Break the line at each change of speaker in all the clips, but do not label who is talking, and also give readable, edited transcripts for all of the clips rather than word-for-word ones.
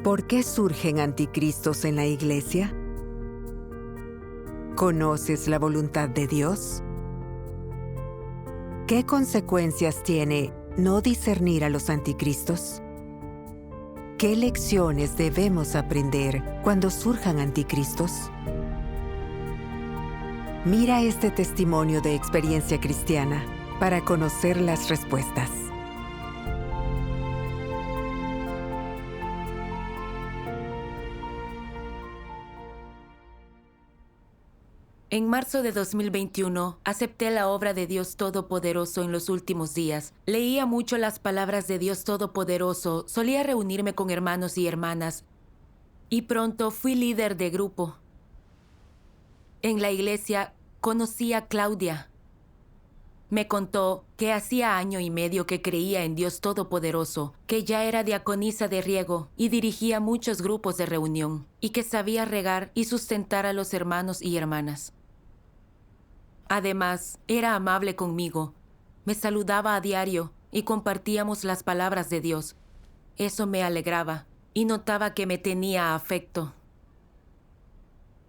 ¿Por qué surgen anticristos en la iglesia? ¿Conoces la voluntad de Dios? ¿Qué consecuencias tiene no discernir a los anticristos? ¿Qué lecciones debemos aprender cuando surjan anticristos? Mira este testimonio de experiencia cristiana para conocer las respuestas.
En marzo de 2021, acepté la obra de Dios Todopoderoso en los últimos días. Leía mucho las palabras de Dios Todopoderoso, solía reunirme con hermanos y hermanas, y pronto fui líder de grupo. En la iglesia conocí a Claudia. Me contó que hacía 1 año y medio que creía en Dios Todopoderoso, que ya era diaconisa de riego y dirigía muchos grupos de reunión, y que sabía regar y sustentar a los hermanos y hermanas. Además, era amable conmigo, me saludaba a diario y compartíamos las palabras de Dios. Eso me alegraba y notaba que me tenía afecto.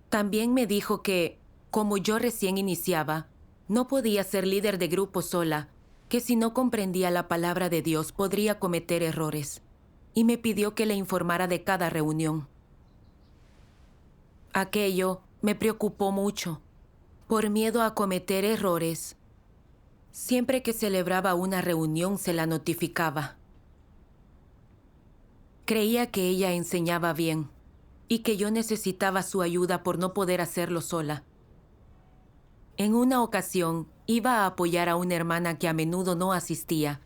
También me dijo que, como yo recién iniciaba, no podía ser líder de grupo sola, que si no comprendía la palabra de Dios podría cometer errores, y me pidió que le informara de cada reunión. Aquello me preocupó mucho. Por miedo a cometer errores, siempre que celebraba una reunión se la notificaba. Creía que ella enseñaba bien y que yo necesitaba su ayuda por no poder hacerlo sola. En una ocasión, iba a apoyar a una hermana que a menudo no asistía,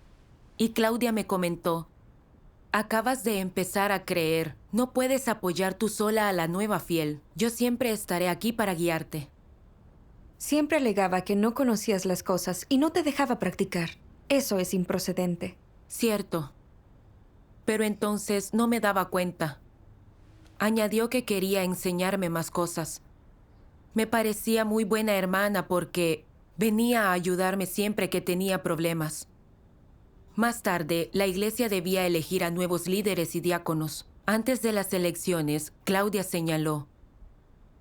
y Claudia me comentó: «Acabas de empezar a creer, no puedes apoyar tú sola a la nueva fiel. Yo siempre estaré aquí para guiarte».
Siempre alegaba que no conocías las cosas y no te dejaba practicar. Eso es improcedente.
Cierto. Pero entonces no me daba cuenta. Añadió que quería enseñarme más cosas. Me parecía muy buena hermana porque venía a ayudarme siempre que tenía problemas. Más tarde, la iglesia debía elegir a nuevos líderes y diáconos. Antes de las elecciones, Claudia señaló: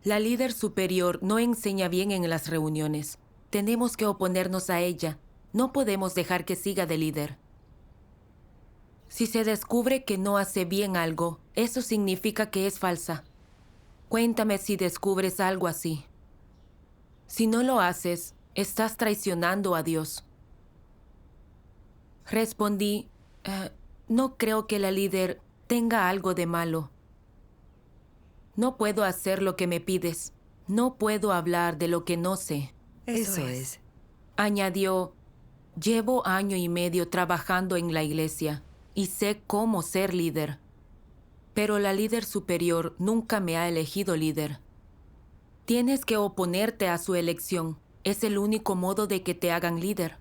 «La líder superior no enseña bien en las reuniones. Tenemos que oponernos a ella. No podemos dejar que siga de líder. Si se descubre que no hace bien algo, eso significa que es falsa. Cuéntame si descubres algo así. Si no lo haces, estás traicionando a Dios». Respondí: «No creo que la líder tenga algo de malo. No puedo hacer lo que me pides. No puedo hablar de lo que no sé».
Eso es.
Añadió: «Llevo 1 año y medio trabajando en la iglesia y sé cómo ser líder. Pero la líder superior nunca me ha elegido líder. Tienes que oponerte a su elección. Es el único modo de que te hagan líder».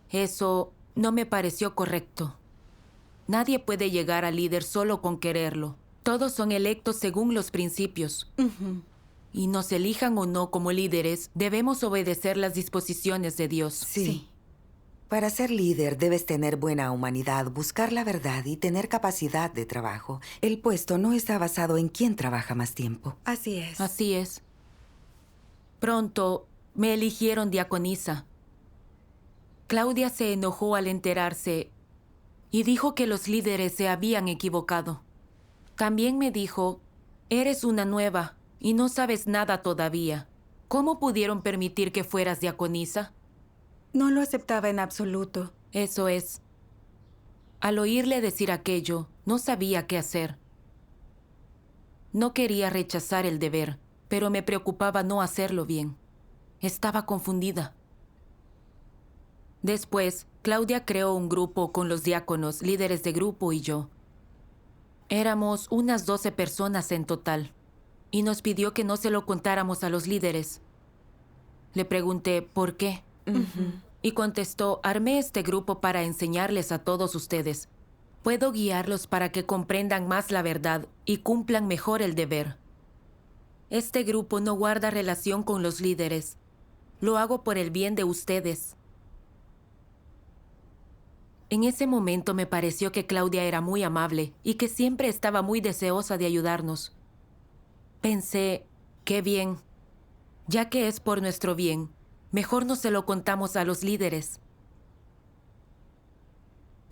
Eso no me pareció correcto. Nadie puede llegar a líder solo con quererlo. Todos son electos según los principios. Y nos elijan o no como líderes, debemos obedecer las disposiciones de Dios.
Sí. Para ser líder debes tener buena humanidad, buscar la verdad y tener capacidad de trabajo. El puesto no está basado en quién trabaja más tiempo.
Así es.
Así es. Pronto me eligieron diaconisa. Claudia se enojó al enterarse y dijo que los líderes se habían equivocado. También me dijo: «Eres una nueva y no sabes nada todavía. ¿Cómo pudieron permitir que fueras diaconisa?».
No lo aceptaba en absoluto.
Eso es. Al oírle decir aquello, no sabía qué hacer. No quería rechazar el deber, pero me preocupaba no hacerlo bien. Estaba confundida. Después, Claudia creó un grupo con los diáconos, líderes de grupo y yo. Éramos unas 12 personas en total, y nos pidió que no se lo contáramos a los líderes. Le pregunté por qué. Y contestó: «Armé este grupo para enseñarles a todos ustedes. Puedo guiarlos para que comprendan más la verdad y cumplan mejor el deber. Este grupo no guarda relación con los líderes. Lo hago por el bien de ustedes». En ese momento me pareció que Claudia era muy amable y que siempre estaba muy deseosa de ayudarnos. Pensé, qué bien. Ya que es por nuestro bien, mejor no se lo contamos a los líderes.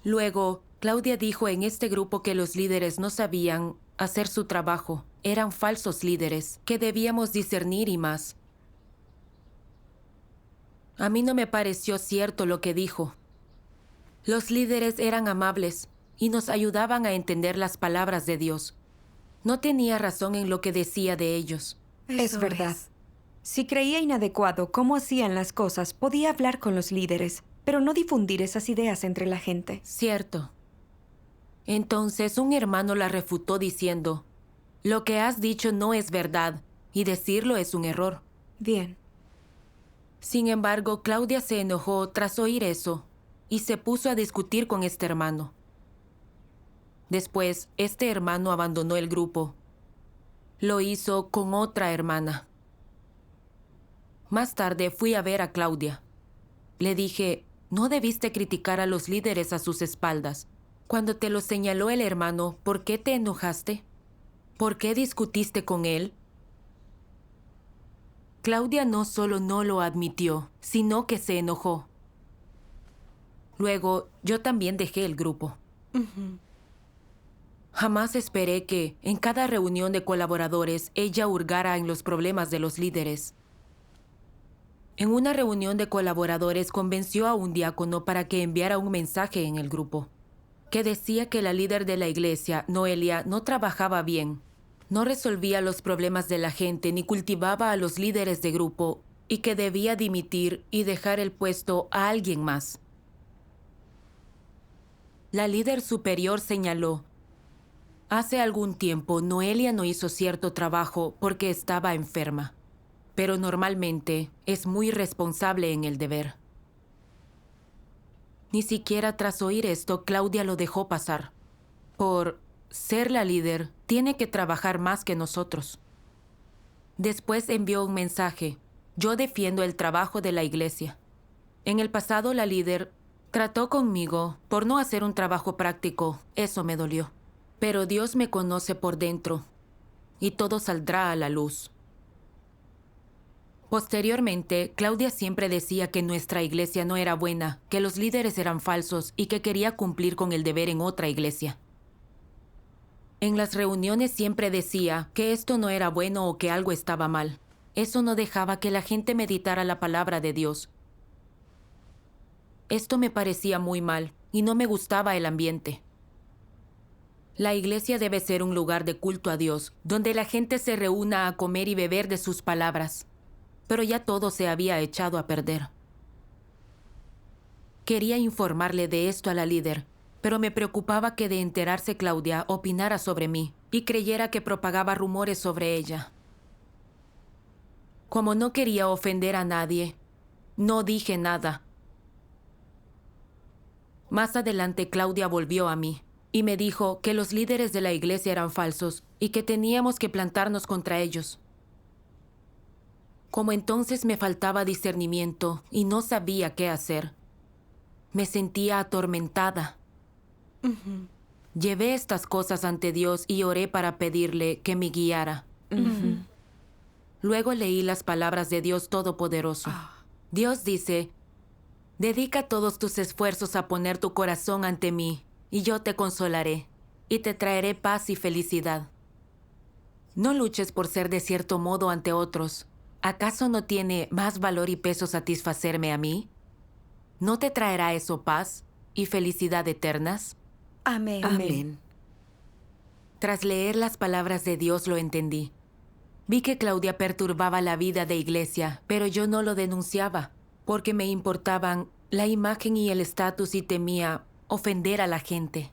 Luego, Claudia dijo en este grupo que los líderes no sabían hacer su trabajo. Eran falsos líderes, que debíamos discernir y más. A mí no me pareció cierto lo que dijo. Los líderes eran amables y nos ayudaban a entender las palabras de Dios. No tenía razón en lo que decía de ellos.
Es verdad. Si creía inadecuado cómo hacían las cosas, podía hablar con los líderes, pero no difundir esas ideas entre la gente.
Cierto. Entonces un hermano la refutó diciendo, lo que has dicho no es verdad, y decirlo es un error.
Bien.
Sin embargo, Claudia se enojó tras oír eso y se puso a discutir con este hermano. Después, este hermano abandonó el grupo. Lo hizo con otra hermana. Más tarde fui a ver a Claudia. Le dije, no debiste criticar a los líderes a sus espaldas. Cuando te lo señaló el hermano, ¿por qué te enojaste? ¿Por qué discutiste con él? Claudia no solo no lo admitió, sino que se enojó. Luego, yo también dejé el grupo. Jamás esperé que, en cada reunión de colaboradores, ella hurgara en los problemas de los líderes. En una reunión de colaboradores convenció a un diácono para que enviara un mensaje en el grupo, que decía que la líder de la iglesia, Noelia, no trabajaba bien, no resolvía los problemas de la gente ni cultivaba a los líderes de grupo y que debía dimitir y dejar el puesto a alguien más. La líder superior señaló, hace algún tiempo Noelia no hizo cierto trabajo porque estaba enferma, pero normalmente es muy responsable en el deber. Ni siquiera tras oír esto, Claudia lo dejó pasar. Por ser la líder, tiene que trabajar más que nosotros. Después envió un mensaje. Yo defiendo el trabajo de la iglesia. En el pasado, la líder trató conmigo por no hacer un trabajo práctico. Eso me dolió. Pero Dios me conoce por dentro y todo saldrá a la luz. Posteriormente, Claudia siempre decía que nuestra iglesia no era buena, que los líderes eran falsos y que quería cumplir con el deber en otra iglesia. En las reuniones siempre decía que esto no era bueno o que algo estaba mal. Eso no dejaba que la gente meditara la palabra de Dios. Esto me parecía muy mal y no me gustaba el ambiente. La iglesia debe ser un lugar de culto a Dios, donde la gente se reúna a comer y beber de sus palabras. Pero ya todo se había echado a perder. Quería informarle de esto a la líder, pero me preocupaba que de enterarse Claudia opinara sobre mí y creyera que propagaba rumores sobre ella. Como no quería ofender a nadie, no dije nada. Más adelante Claudia volvió a mí y me dijo que los líderes de la iglesia eran falsos y que teníamos que plantarnos contra ellos. Como entonces me faltaba discernimiento y no sabía qué hacer, me sentía atormentada. Llevé estas cosas ante Dios y oré para pedirle que me guiara. Luego leí las palabras de Dios Todopoderoso. Dios dice, dedica todos tus esfuerzos a poner tu corazón ante mí, y yo te consolaré, y te traeré paz y felicidad. No luches por ser de cierto modo ante otros. ¿Acaso no tiene más valor y peso satisfacerme a mí? ¿No te traerá eso paz y felicidad eternas?
Amén.
Amén.
Tras leer las palabras de Dios lo entendí. Vi que Claudia perturbaba la vida de iglesia, pero yo no lo denunciaba, porque me importaban la imagen y el estatus y temía ofender a la gente.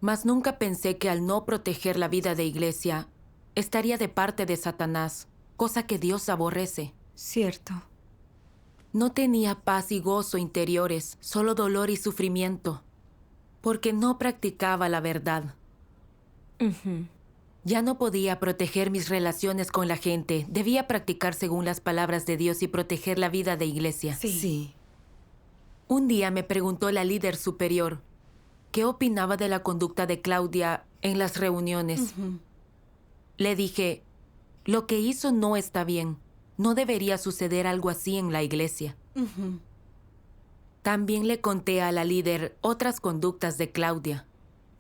Mas nunca pensé que al no proteger la vida de iglesia, estaría de parte de Satanás, cosa que Dios aborrece.
Cierto.
No tenía paz y gozo interiores, solo dolor y sufrimiento, porque no practicaba la verdad. Ya no podía proteger mis relaciones con la gente, debía practicar según las palabras de Dios y proteger la vida de iglesia.
Sí.
Un día me preguntó la líder superior qué opinaba de la conducta de Claudia en las reuniones. Le dije, lo que hizo no está bien. No debería suceder algo así en la iglesia. También le conté a la líder otras conductas de Claudia.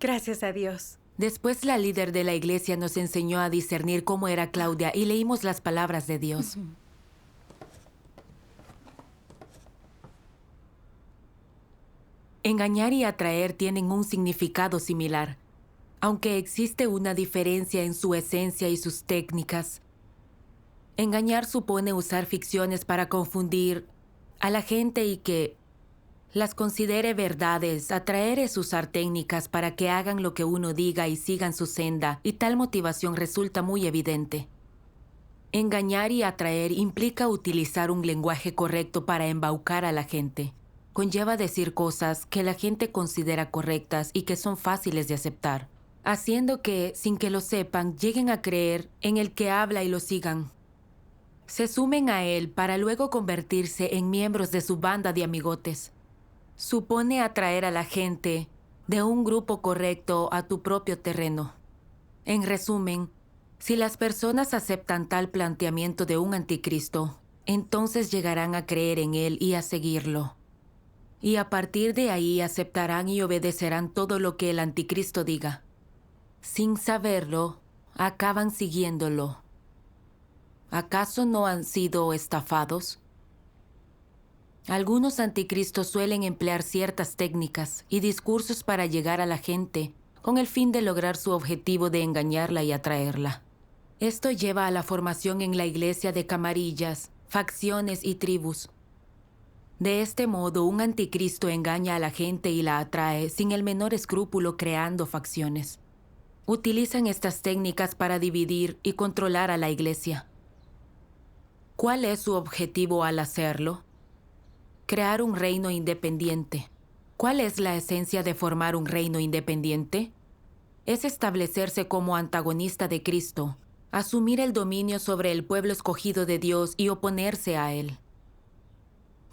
Gracias a Dios.
Después la líder de la iglesia nos enseñó a discernir cómo era Claudia y leímos las palabras de Dios. Engañar y atraer tienen un significado similar, aunque existe una diferencia en su esencia y sus técnicas. Engañar supone usar ficciones para confundir a la gente y que las considere verdades. Atraer es usar técnicas para que hagan lo que uno diga y sigan su senda, y tal motivación resulta muy evidente. Engañar y atraer implica utilizar un lenguaje correcto para embaucar a la gente. Conlleva decir cosas que la gente considera correctas y que son fáciles de aceptar, haciendo que, sin que lo sepan, lleguen a creer en el que habla y lo sigan. Se sumen a él para luego convertirse en miembros de su banda de amigotes. Supone atraer a la gente de un grupo correcto a tu propio terreno. En resumen, si las personas aceptan tal planteamiento de un anticristo, entonces llegarán a creer en él y a seguirlo. Y a partir de ahí aceptarán y obedecerán todo lo que el anticristo diga. Sin saberlo, acaban siguiéndolo. ¿Acaso no han sido estafados? Algunos anticristos suelen emplear ciertas técnicas y discursos para llegar a la gente con el fin de lograr su objetivo de engañarla y atraerla. Esto lleva a la formación en la iglesia de camarillas, facciones y tribus. De este modo, un anticristo engaña a la gente y la atrae sin el menor escrúpulo, creando facciones. Utilizan estas técnicas para dividir y controlar a la iglesia. ¿Cuál es su objetivo al hacerlo? Crear un reino independiente. ¿Cuál es la esencia de formar un reino independiente? Es establecerse como antagonista de Cristo, asumir el dominio sobre el pueblo escogido de Dios y oponerse a él.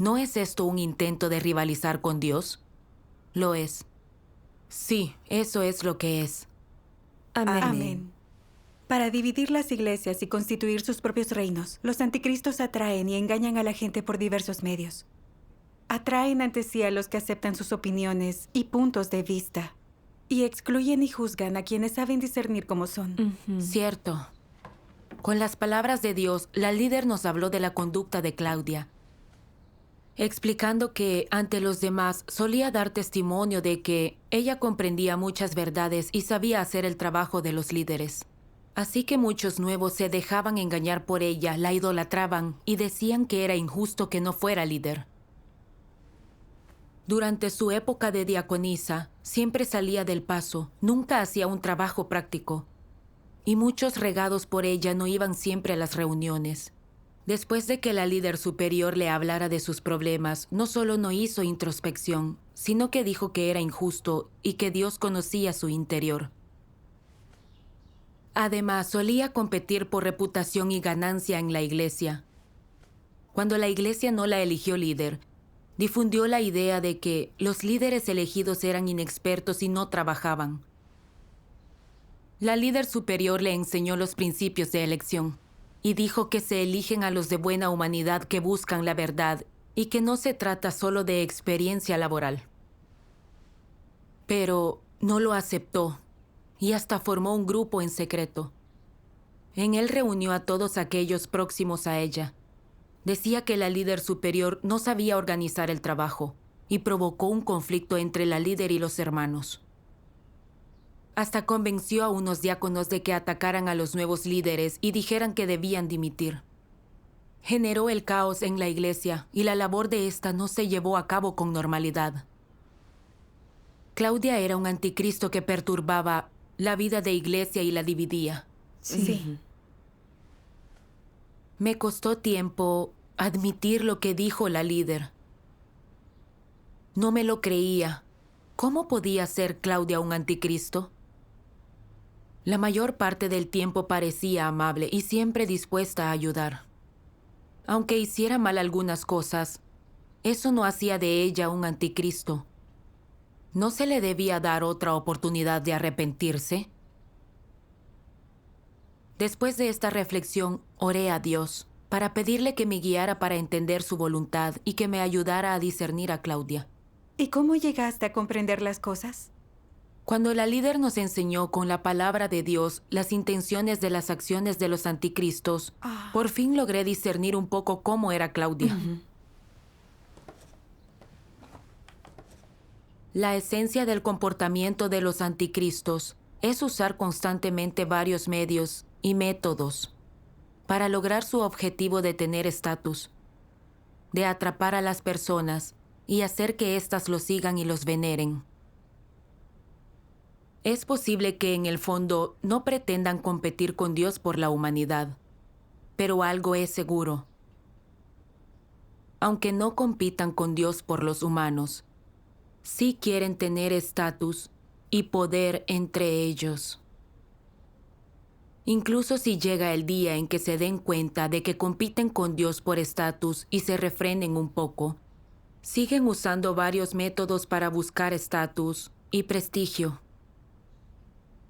¿No es esto un intento de rivalizar con Dios? Lo es. Sí, eso es lo que es.
Amén.
Amén. Para dividir las iglesias y constituir sus propios reinos, los anticristos atraen y engañan a la gente por diversos medios. Atraen ante sí a los que aceptan sus opiniones y puntos de vista, y excluyen y juzgan a quienes saben discernir cómo son.
Cierto. Con las palabras de Dios, la líder nos habló de la conducta de Claudia, explicando que ante los demás solía dar testimonio de que ella comprendía muchas verdades y sabía hacer el trabajo de los líderes. Así que muchos nuevos se dejaban engañar por ella, la idolatraban y decían que era injusto que no fuera líder. Durante su época de diaconisa, siempre salía del paso, nunca hacía un trabajo práctico. Y muchos regados por ella no iban siempre a las reuniones. Después de que la líder superior le hablara de sus problemas, no solo no hizo introspección, sino que dijo que era injusto y que Dios conocía su interior. Además, solía competir por reputación y ganancia en la iglesia. Cuando la iglesia no la eligió líder, difundió la idea de que los líderes elegidos eran inexpertos y no trabajaban. La líder superior le enseñó los principios de elección y dijo que se eligen a los de buena humanidad que buscan la verdad y que no se trata solo de experiencia laboral. Pero no lo aceptó y hasta formó un grupo en secreto. En él reunió a todos aquellos próximos a ella. Decía que la líder superior no sabía organizar el trabajo y provocó un conflicto entre la líder y los hermanos. Hasta convenció a unos diáconos de que atacaran a los nuevos líderes y dijeran que debían dimitir. Generó el caos en la iglesia y la labor de esta no se llevó a cabo con normalidad. Claudia era un anticristo que perturbaba la vida de iglesia y la dividía.
Sí.
Me costó tiempo admitir lo que dijo la líder. No me lo creía. ¿Cómo podía ser Claudia un anticristo? La mayor parte del tiempo parecía amable y siempre dispuesta a ayudar. Aunque hiciera mal algunas cosas, eso no hacía de ella un anticristo. ¿No se le debía dar otra oportunidad de arrepentirse? Después de esta reflexión, oré a Dios para pedirle que me guiara para entender su voluntad y que me ayudara a discernir a Claudia.
¿Y cómo llegaste a comprender las cosas?
Cuando la líder nos enseñó con la palabra de Dios las intenciones de las acciones de los anticristos, por fin logré discernir un poco cómo era Claudia. La esencia del comportamiento de los anticristos es usar constantemente varios medios y métodos para lograr su objetivo de tener estatus, de atrapar a las personas y hacer que éstas los sigan y los veneren. Es posible que en el fondo no pretendan competir con Dios por la humanidad, pero algo es seguro. Aunque no compitan con Dios por los humanos, sí quieren tener estatus y poder entre ellos. Incluso si llega el día en que se den cuenta de que compiten con Dios por estatus y se refrenen un poco, siguen usando varios métodos para buscar estatus y prestigio.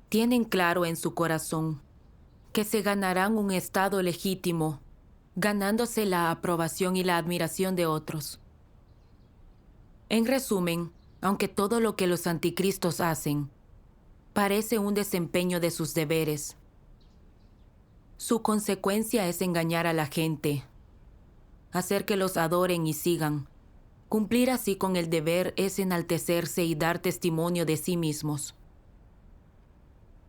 Tienen claro en su corazón que se ganarán un estado legítimo, ganándose la aprobación y la admiración de otros. En resumen, aunque todo lo que los anticristos hacen parece un desempeño de sus deberes, su consecuencia es engañar a la gente, hacer que los adoren y sigan. Cumplir así con el deber es enaltecerse y dar testimonio de sí mismos.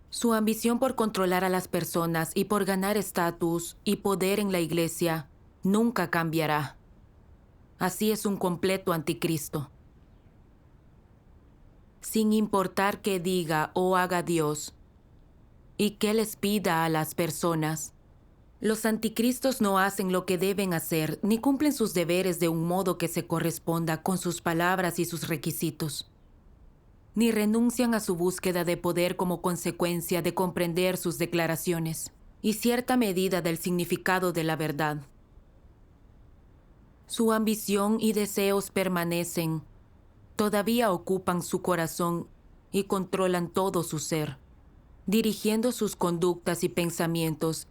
Su ambición por controlar a las personas y por ganar estatus y poder en la iglesia nunca cambiará. Así es un completo anticristo. Sin importar qué diga o haga Dios y qué les pida a las personas, los anticristos no hacen lo que deben hacer ni cumplen sus deberes de un modo que se corresponda con sus palabras y sus requisitos, ni renuncian a su búsqueda de poder como consecuencia de comprender sus declaraciones y cierta medida del significado de la verdad. Su ambición y deseos permanecen, todavía ocupan su corazón y controlan todo su ser, dirigiendo sus conductas y pensamientos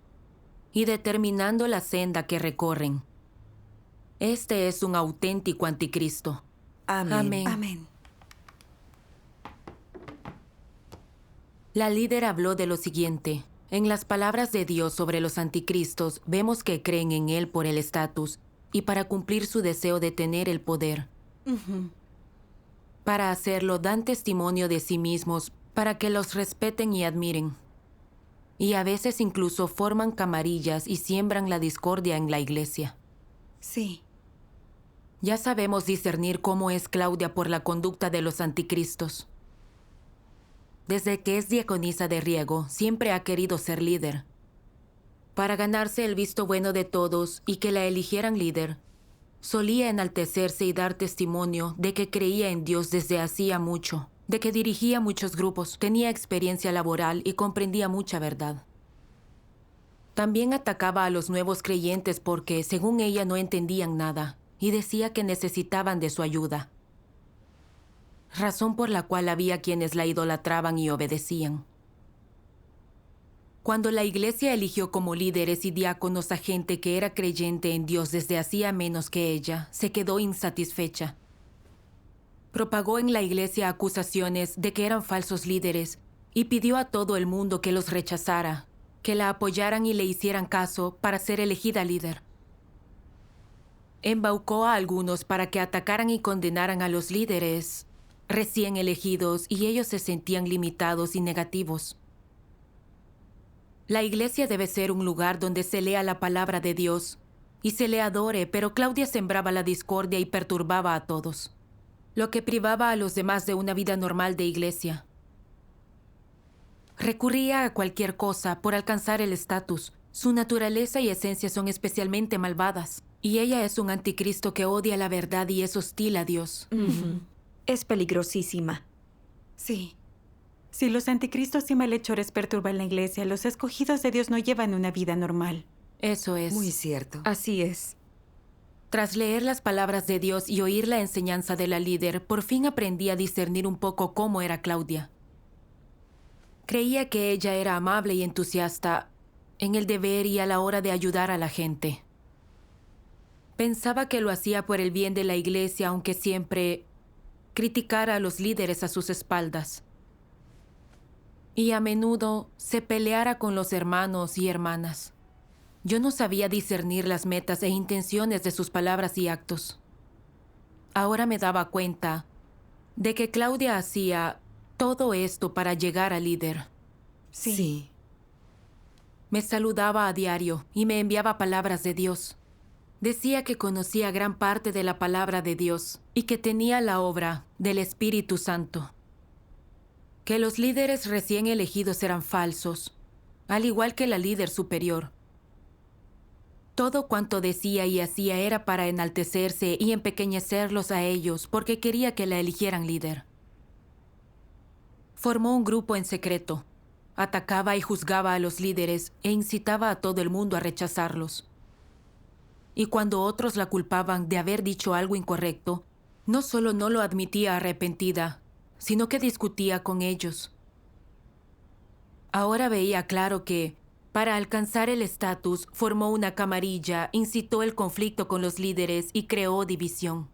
y determinando la senda que recorren. Este es un auténtico anticristo.
Amén.
Amén.
Amén.
La líder habló de lo siguiente. En las palabras de Dios sobre los anticristos, vemos que creen en Él por el estatus y para cumplir su deseo de tener el poder. Para hacerlo, dan testimonio de sí mismos para que los respeten y admiren. Y a veces incluso forman camarillas y siembran la discordia en la iglesia.
Sí.
Ya sabemos discernir cómo es Claudia por la conducta de los anticristos. Desde que es diaconisa de riego, siempre ha querido ser líder. Para ganarse el visto bueno de todos y que la eligieran líder, solía enaltecerse y dar testimonio de que creía en Dios desde hacía mucho, de que dirigía muchos grupos, tenía experiencia laboral y comprendía mucha verdad. También atacaba a los nuevos creyentes porque, según ella, no entendían nada y decía que necesitaban de su ayuda, razón por la cual había quienes la idolatraban y obedecían. Cuando la iglesia eligió como líderes y diáconos a gente que era creyente en Dios desde hacía menos que ella, se quedó insatisfecha. Propagó en la iglesia acusaciones de que eran falsos líderes y pidió a todo el mundo que los rechazara, que la apoyaran y le hicieran caso para ser elegida líder. Embaucó a algunos para que atacaran y condenaran a los líderes recién elegidos y ellos se sentían limitados y negativos. La iglesia debe ser un lugar donde se lea la palabra de Dios y se le adore, pero Claudia sembraba la discordia y perturbaba a todos, lo que privaba a los demás de una vida normal de iglesia. Recurría a cualquier cosa por alcanzar el estatus. Su naturaleza y esencia son especialmente malvadas, y ella es un anticristo que odia la verdad y es hostil a Dios.
Es peligrosísima.
Sí. Si los anticristos y malhechores perturban la iglesia, los escogidos de Dios no llevan una vida normal.
Eso es.
Muy cierto.
Así es.
Tras leer las palabras de Dios y oír la enseñanza de la líder, por fin aprendí a discernir un poco cómo era Claudia. Creía que ella era amable y entusiasta en el deber y a la hora de ayudar a la gente. Pensaba que lo hacía por el bien de la iglesia, aunque siempre criticara a los líderes a sus espaldas. Y a menudo se peleara con los hermanos y hermanas. Yo no sabía discernir las metas e intenciones de sus palabras y actos. Ahora me daba cuenta de que Claudia hacía todo esto para llegar al líder.
Sí.
Me saludaba a diario y me enviaba palabras de Dios. Decía que conocía gran parte de la palabra de Dios y que tenía la obra del Espíritu Santo. Que los líderes recién elegidos eran falsos, al igual que la líder superior. Todo cuanto decía y hacía era para enaltecerse y empequeñecerlos a ellos porque quería que la eligieran líder. Formó un grupo en secreto. Atacaba y juzgaba a los líderes e incitaba a todo el mundo a rechazarlos. Y cuando otros la culpaban de haber dicho algo incorrecto, no solo no lo admitía arrepentida, sino que discutía con ellos. Ahora veía claro que, para alcanzar el estatus, formó una camarilla, incitó el conflicto con los líderes y creó división.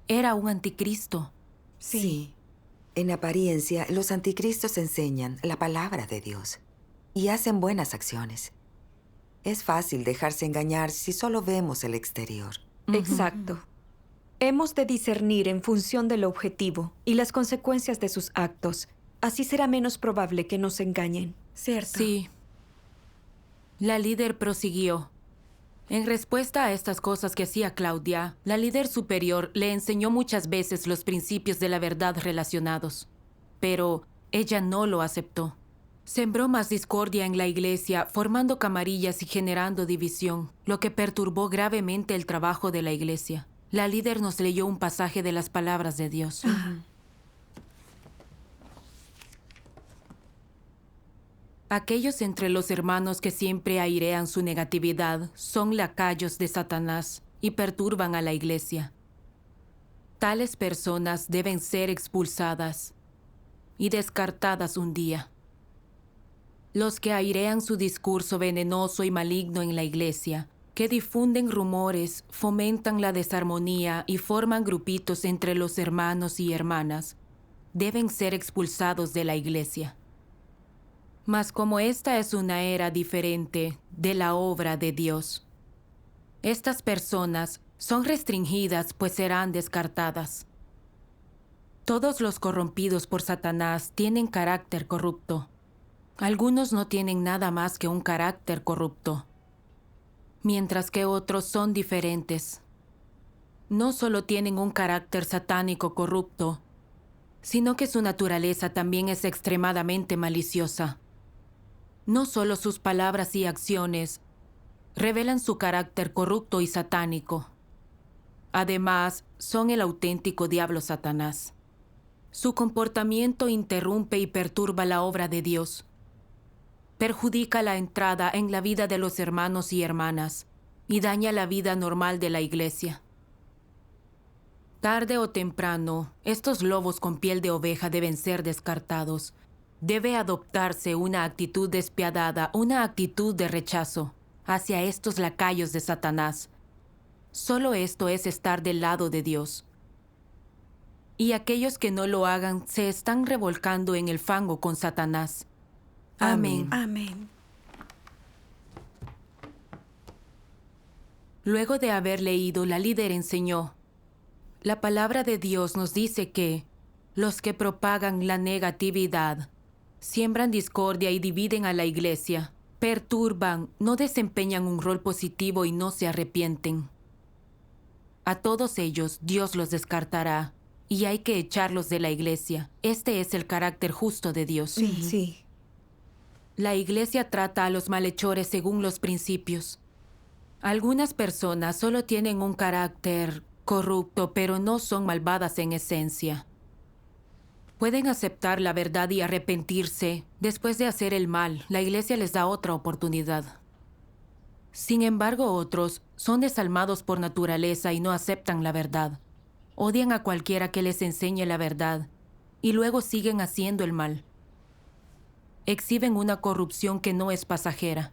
Era un anticristo.
Sí. En apariencia, los anticristos enseñan la palabra de Dios y hacen buenas acciones. Es fácil dejarse engañar si solo vemos el exterior.
Exacto. Hemos de discernir en función del objetivo y las consecuencias de sus actos. Así será menos probable que nos engañen.
Cierto.
Sí. La líder prosiguió. En respuesta a estas cosas que hacía Claudia, la líder superior le enseñó muchas veces los principios de la verdad relacionados. Pero ella no lo aceptó. Sembró más discordia en la iglesia, formando camarillas y generando división, lo que perturbó gravemente el trabajo de la iglesia. La líder nos leyó un pasaje de las palabras de Dios. Aquellos entre los hermanos que siempre airean su negatividad son lacayos de Satanás y perturban a la iglesia. Tales personas deben ser expulsadas y descartadas un día. Los que airean su discurso venenoso y maligno en la iglesia, que difunden rumores, fomentan la desarmonía y forman grupitos entre los hermanos y hermanas, deben ser expulsados de la iglesia. Mas como esta es una era diferente de la obra de Dios, estas personas son restringidas, pues serán descartadas. Todos los corrompidos por Satanás tienen carácter corrupto. Algunos no tienen nada más que un carácter corrupto, mientras que otros son diferentes. No solo tienen un carácter satánico corrupto, sino que su naturaleza también es extremadamente maliciosa. No solo sus palabras y acciones revelan su carácter corrupto y satánico. Además, son el auténtico diablo Satanás. Su comportamiento interrumpe y perturba la obra de Dios. Perjudica la entrada en la vida de los hermanos y hermanas y daña la vida normal de la iglesia. Tarde o temprano, estos lobos con piel de oveja deben ser descartados. Debe adoptarse una actitud despiadada, una actitud de rechazo hacia estos lacayos de Satanás. Solo esto es estar del lado de Dios. Y aquellos que no lo hagan se están revolcando en el fango con Satanás. Amén.
Amén.
Luego de haber leído, la líder enseñó: la palabra de Dios nos dice que los que propagan la negatividad siembran discordia y dividen a la iglesia, perturban, no desempeñan un rol positivo y no se arrepienten. A todos ellos Dios los descartará y hay que echarlos de la iglesia. Este es el carácter justo de Dios.
Sí.
La iglesia trata a los malhechores según los principios. Algunas personas solo tienen un carácter corrupto, pero no son malvadas en esencia. Pueden aceptar la verdad y arrepentirse. Después de hacer el mal, la iglesia les da otra oportunidad. Sin embargo, otros son desalmados por naturaleza y no aceptan la verdad. Odian a cualquiera que les enseñe la verdad y luego siguen haciendo el mal. Exhiben una corrupción que no es pasajera.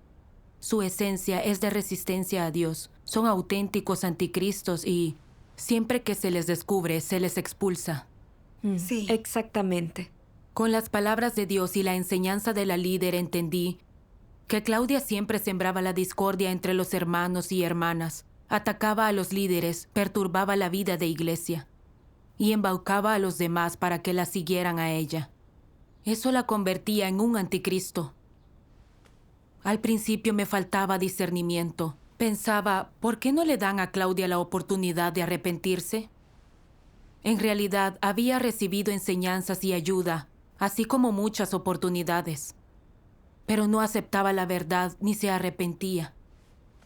Su esencia es de resistencia a Dios. Son auténticos anticristos y, siempre que se les descubre, se les expulsa.
Sí.
Exactamente.
Con las palabras de Dios y la enseñanza de la líder entendí que Claudia siempre sembraba la discordia entre los hermanos y hermanas, atacaba a los líderes, perturbaba la vida de iglesia y embaucaba a los demás para que la siguieran a ella. Eso la convertía en un anticristo. Al principio me faltaba discernimiento. Pensaba, ¿por qué no le dan a Claudia la oportunidad de arrepentirse? En realidad, había recibido enseñanzas y ayuda, así como muchas oportunidades. Pero no aceptaba la verdad ni se arrepentía.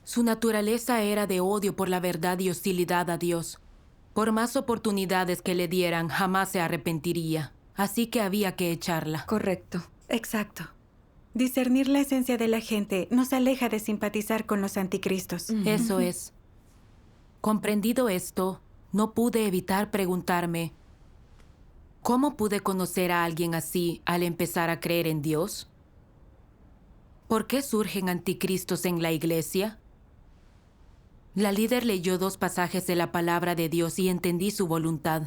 Su naturaleza era de odio por la verdad y hostilidad a Dios. Por más oportunidades que le dieran, jamás se arrepentiría. Así que había que echarla.
Correcto.
Exacto. Discernir la esencia de la gente nos aleja de simpatizar con los anticristos.
Eso es. Comprendido esto, no pude evitar preguntarme, ¿cómo pude conocer a alguien así al empezar a creer en Dios? ¿Por qué surgen anticristos en la iglesia? La líder leyó 2 pasajes de la palabra de Dios y entendí su voluntad.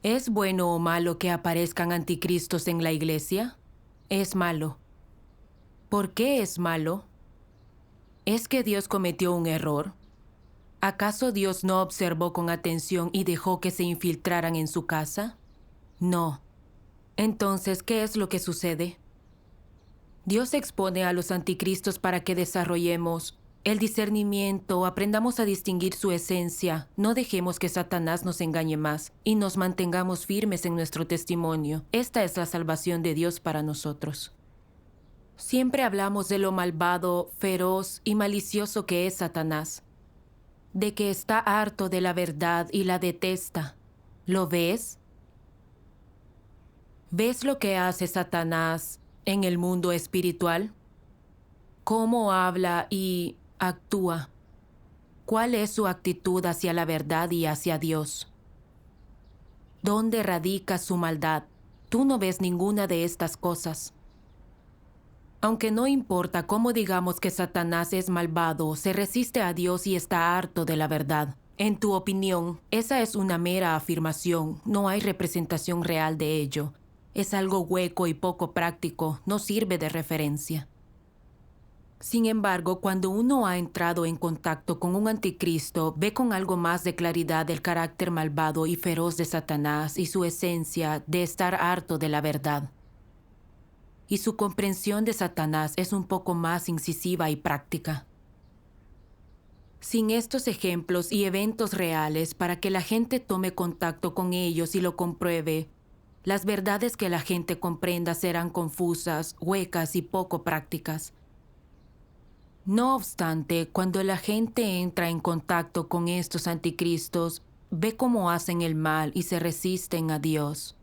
¿Es bueno o malo que aparezcan anticristos en la iglesia? Es malo. ¿Por qué es malo? ¿Es que Dios cometió un error? ¿Acaso Dios no observó con atención y dejó que se infiltraran en su casa? No. Entonces, ¿qué es lo que sucede? Dios expone a los anticristos para que desarrollemos el discernimiento, aprendamos a distinguir su esencia, no dejemos que Satanás nos engañe más y nos mantengamos firmes en nuestro testimonio. Esta es la salvación de Dios para nosotros. Siempre hablamos de lo malvado, feroz y malicioso que es Satanás, de que está harto de la verdad y la detesta. ¿Lo ves? ¿Ves lo que hace Satanás en el mundo espiritual? ¿Cómo habla y actúa? ¿Cuál es su actitud hacia la verdad y hacia Dios? ¿Dónde radica su maldad? Tú no ves ninguna de estas cosas. Aunque no importa cómo digamos que Satanás es malvado, se resiste a Dios y está harto de la verdad. En tu opinión, esa es una mera afirmación, no hay representación real de ello. Es algo hueco y poco práctico, no sirve de referencia. Sin embargo, cuando uno ha entrado en contacto con un anticristo, ve con algo más de claridad el carácter malvado y feroz de Satanás y su esencia de estar harto de la verdad. Y su comprensión de Satanás es un poco más incisiva y práctica. Sin estos ejemplos y eventos reales para que la gente tome contacto con ellos y lo compruebe, las verdades que la gente comprenda serán confusas, huecas y poco prácticas. No obstante, cuando la gente entra en contacto con estos anticristos, ve cómo hacen el mal y se resisten a Dios,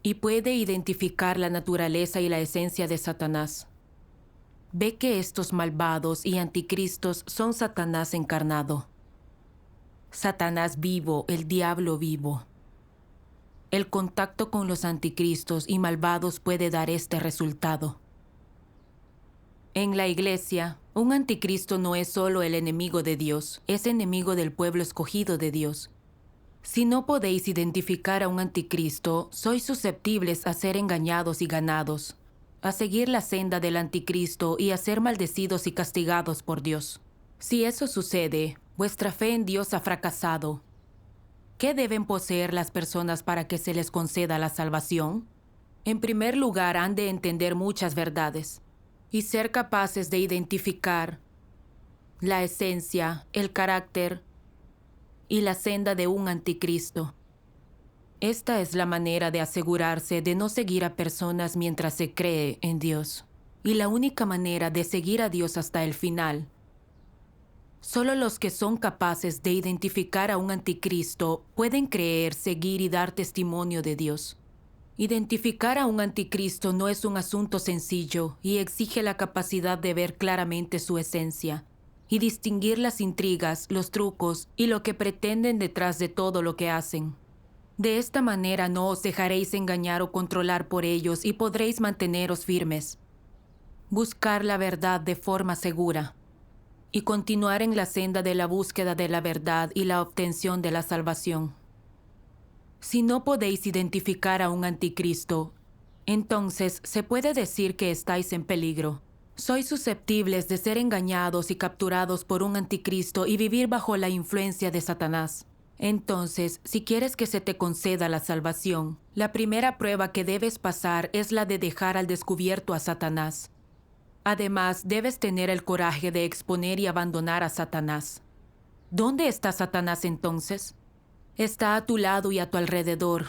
y puede identificar la naturaleza y la esencia de Satanás. Ve que estos malvados y anticristos son Satanás encarnado. Satanás vivo, el diablo vivo. El contacto con los anticristos y malvados puede dar este resultado. En la iglesia, un anticristo no es solo el enemigo de Dios, es enemigo del pueblo escogido de Dios. Si no podéis identificar a un anticristo, sois susceptibles a ser engañados y ganados, a seguir la senda del anticristo y a ser maldecidos y castigados por Dios. Si eso sucede, vuestra fe en Dios ha fracasado. ¿Qué deben poseer las personas para que se les conceda la salvación? En primer lugar, han de entender muchas verdades y ser capaces de identificar la esencia, el carácter y la senda de un anticristo. Esta es la manera de asegurarse de no seguir a personas mientras se cree en Dios, y la única manera de seguir a Dios hasta el final. Solo los que son capaces de identificar a un anticristo pueden creer, seguir y dar testimonio de Dios. Identificar a un anticristo no es un asunto sencillo y exige la capacidad de ver claramente su esencia y distinguir las intrigas, los trucos y lo que pretenden detrás de todo lo que hacen. De esta manera no os dejaréis engañar o controlar por ellos y podréis manteneros firmes. Buscar la verdad de forma segura y continuar en la senda de la búsqueda de la verdad y la obtención de la salvación. Si no podéis identificar a un anticristo, entonces se puede decir que estáis en peligro. Sois susceptibles de ser engañados y capturados por un anticristo y vivir bajo la influencia de Satanás. Entonces, si quieres que se te conceda la salvación, la primera prueba que debes pasar es la de dejar al descubierto a Satanás. Además, debes tener el coraje de exponer y abandonar a Satanás. ¿Dónde está Satanás entonces? Está a tu lado y a tu alrededor,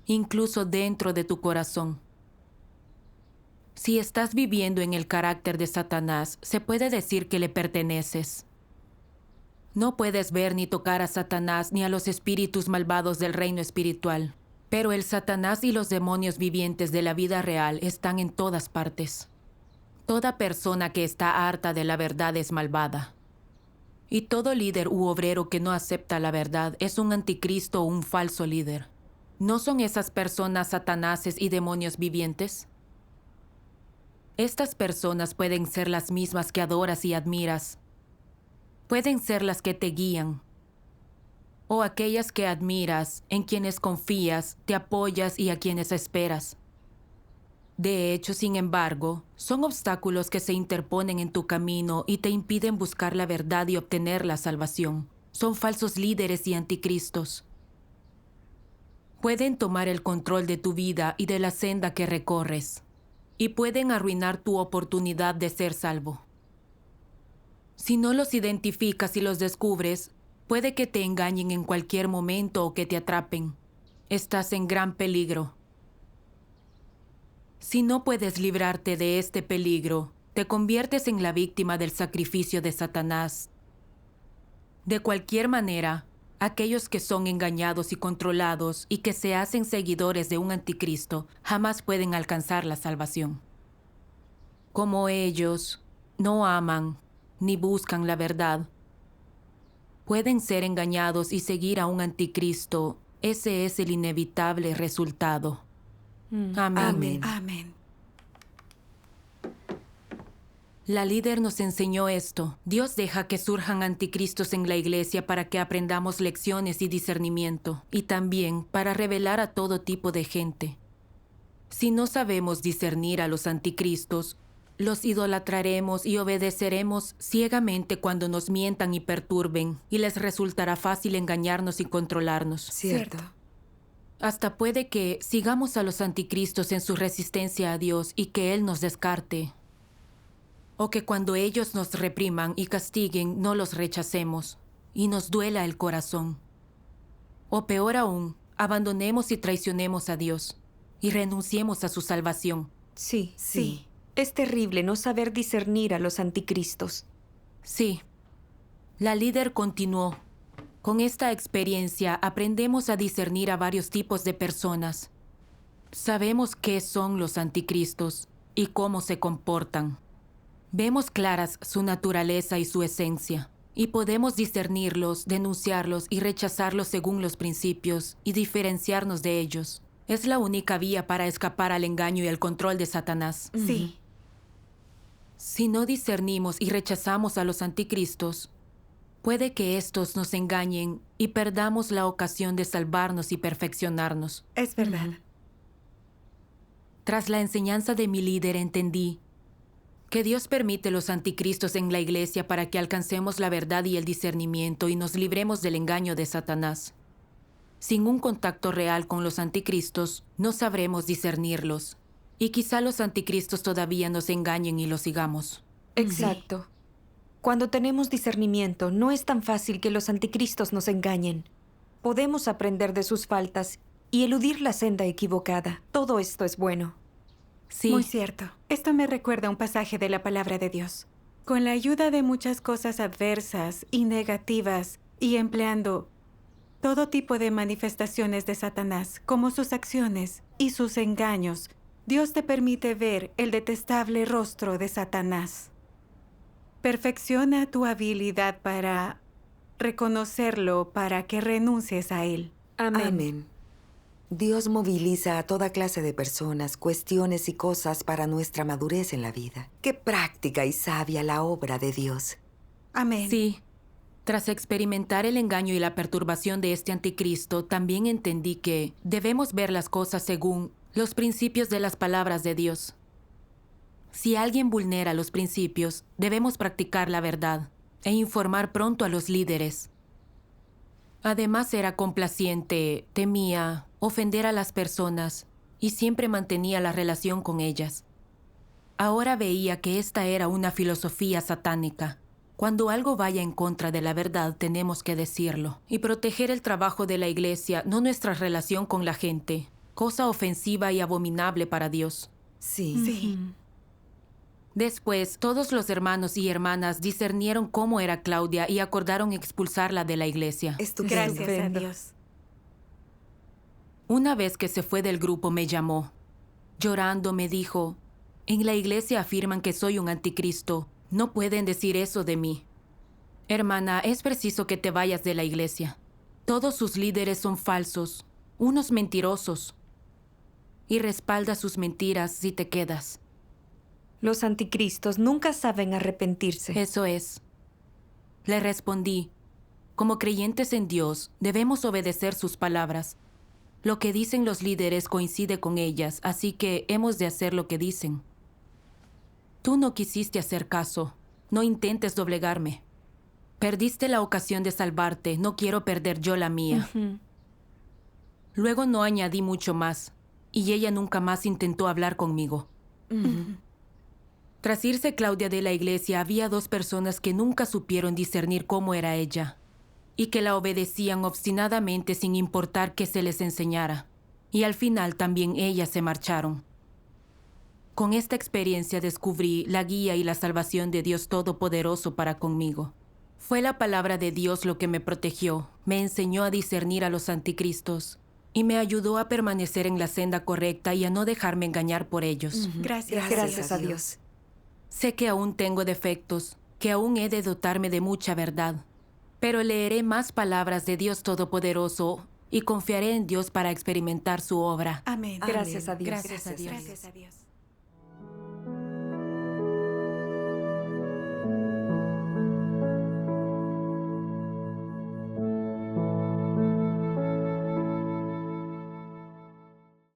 incluso dentro de tu corazón. Si estás viviendo en el carácter de Satanás, se puede decir que le perteneces. No puedes ver ni tocar a Satanás ni a los espíritus malvados del reino espiritual, pero el Satanás y los demonios vivientes de la vida real están en todas partes. Toda persona que está harta de la verdad es malvada. Y todo líder u obrero que no acepta la verdad es un anticristo o un falso líder. ¿No son esas personas satanases y demonios vivientes? Estas personas pueden ser las mismas que adoras y admiras. Pueden ser las que te guían. O aquellas que admiras, en quienes confías, te apoyas y a quienes esperas. De hecho, sin embargo, son obstáculos que se interponen en tu camino y te impiden buscar la verdad y obtener la salvación. Son falsos líderes y anticristos. Pueden tomar el control de tu vida y de la senda que recorres, y pueden arruinar tu oportunidad de ser salvo. Si no los identificas y los descubres, puede que te engañen en cualquier momento o que te atrapen. Estás en gran peligro. Si no puedes librarte de este peligro, te conviertes en la víctima del sacrificio de Satanás. De cualquier manera, aquellos que son engañados y controlados y que se hacen seguidores de un anticristo jamás pueden alcanzar la salvación. Como ellos no aman ni buscan la verdad, pueden ser engañados y seguir a un anticristo. Ese es el inevitable resultado. Amén.
Amén.
Amén.
La líder nos enseñó esto. Dios deja que surjan anticristos en la iglesia para que aprendamos lecciones y discernimiento, y también para revelar a todo tipo de gente. Si no sabemos discernir a los anticristos, los idolatraremos y obedeceremos ciegamente cuando nos mientan y perturben, y les resultará fácil engañarnos y controlarnos.
Cierto.
Hasta puede que sigamos a los anticristos en su resistencia a Dios y que Él nos descarte. O que cuando ellos nos repriman y castiguen, no los rechacemos y nos duela el corazón. O peor aún, abandonemos y traicionemos a Dios y renunciemos a su salvación.
Sí.
Sí.
Es terrible no saber discernir a los anticristos.
Sí. La líder continuó. Con esta experiencia aprendemos a discernir a varios tipos de personas. Sabemos qué son los anticristos y cómo se comportan. Vemos claras su naturaleza y su esencia, y podemos discernirlos, denunciarlos y rechazarlos según los principios y diferenciarnos de ellos. Es la única vía para escapar al engaño y al control de Satanás.
Sí.
Si no discernimos y rechazamos a los anticristos, puede que estos nos engañen y perdamos la ocasión de salvarnos y perfeccionarnos.
Es verdad.
Tras la enseñanza de mi líder entendí que Dios permite los anticristos en la iglesia para que alcancemos la verdad y el discernimiento y nos libremos del engaño de Satanás. Sin un contacto real con los anticristos, no sabremos discernirlos, y quizá los anticristos todavía nos engañen y los sigamos.
Exacto. Cuando tenemos discernimiento, no es tan fácil que los anticristos nos engañen. Podemos aprender de sus faltas y eludir la senda equivocada. Todo esto es bueno.
Sí.
Muy cierto. Esto me recuerda a un pasaje de la palabra de Dios. Con la ayuda de muchas cosas adversas y negativas y empleando todo tipo de manifestaciones de Satanás, como sus acciones y sus engaños. Dios te permite ver el detestable rostro de Satanás. Perfecciona tu habilidad para reconocerlo, para que renuncies a él.
Amén.
Amén. Dios moviliza a toda clase de personas, cuestiones y cosas para nuestra madurez en la vida. Qué práctica y sabia la obra de Dios.
Amén.
Sí. Tras experimentar el engaño y la perturbación de este anticristo, también entendí que debemos ver las cosas según los principios de las palabras de Dios. Si alguien vulnera los principios, debemos practicar la verdad e informar pronto a los líderes. Además, era complaciente, temía ofender a las personas y siempre mantenía la relación con ellas. Ahora veía que esta era una filosofía satánica. Cuando algo vaya en contra de la verdad, tenemos que decirlo y proteger el trabajo de la iglesia, no nuestra relación con la gente, cosa ofensiva y abominable para Dios.
Sí.
Sí.
Después, todos los hermanos y hermanas discernieron cómo era Claudia y acordaron expulsarla de la iglesia.
Estupendo.
Gracias a
Estupendo.
Dios.
Una vez que se fue del grupo, me llamó. Llorando, me dijo, en la iglesia afirman que soy un anticristo. No pueden decir eso de mí. Hermana, es preciso que te vayas de la iglesia. Todos sus líderes son falsos, unos mentirosos. Y respalda sus mentiras si te quedas.
Los anticristos nunca saben arrepentirse.
Eso es. Le respondí, como creyentes en Dios, debemos obedecer sus palabras. Lo que dicen los líderes coincide con ellas, así que hemos de hacer lo que dicen. Tú no quisiste hacer caso. No intentes doblegarme. Perdiste la ocasión de salvarte, no quiero perder yo la mía.
Ujú.
Luego no añadí mucho más, y ella nunca más intentó hablar conmigo. Tras irse Claudia de la iglesia, había 2 personas que nunca supieron discernir cómo era ella, y que la obedecían obstinadamente sin importar que se les enseñara. Y al final también ellas se marcharon. Con esta experiencia descubrí la guía y la salvación de Dios Todopoderoso para conmigo. Fue la palabra de Dios lo que me protegió, me enseñó a discernir a los anticristos y me ayudó a permanecer en la senda correcta y a no dejarme engañar por ellos.
Gracias.
Gracias a Dios.
Sé que aún tengo defectos, que aún he de dotarme de mucha verdad, pero leeré más palabras de Dios Todopoderoso y confiaré en Dios para experimentar su obra.
Amén.
Gracias a Dios.
Gracias a Dios.
Gracias a Dios.